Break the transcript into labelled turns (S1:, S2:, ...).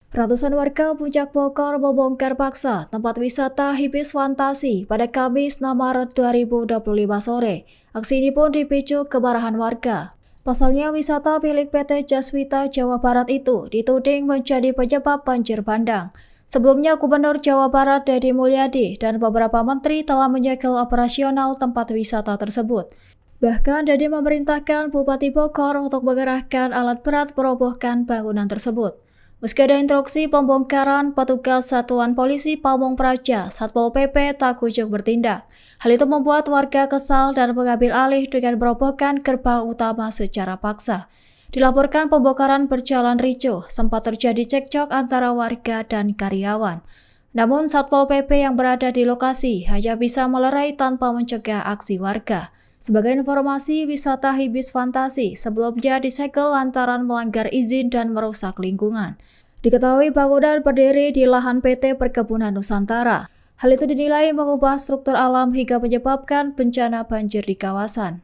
S1: Ratusan warga Puncak Bogor membongkar paksa tempat wisata Hibis Fantasi pada Kamis 6 Maret 2025 sore. Aksi ini pun dipicu kemarahan warga. Pasalnya wisata milik PT Jaswita Jawa Barat itu dituding menjadi penyebab banjir bandang. Sebelumnya Gubernur Jawa Barat Deddy Mulyadi dan beberapa menteri telah menyegel operasional tempat wisata tersebut. Bahkan Deddy memerintahkan Bupati Bogor untuk mengerahkan alat berat merobohkan bangunan tersebut. Meski ada instruksi pembongkaran, petugas Satuan Polisi Pamong Praja, Satpol PP tak kunjung bertindak. Hal itu membuat warga kesal dan mengambil alih dengan merobohkan gerbang utama secara paksa. Dilaporkan pembongkaran berjalan ricuh, sempat terjadi cekcok antara warga dan karyawan. Namun Satpol PP yang berada di lokasi hanya bisa melerai tanpa mencegah aksi warga. Sebagai informasi, wisata Hibis Fantasi sebelumnya disegel lantaran melanggar izin dan merusak lingkungan. Diketahui bangunan berdiri di lahan PT Perkebunan Nusantara. Hal itu dinilai mengubah struktur alam hingga menyebabkan bencana banjir di kawasan.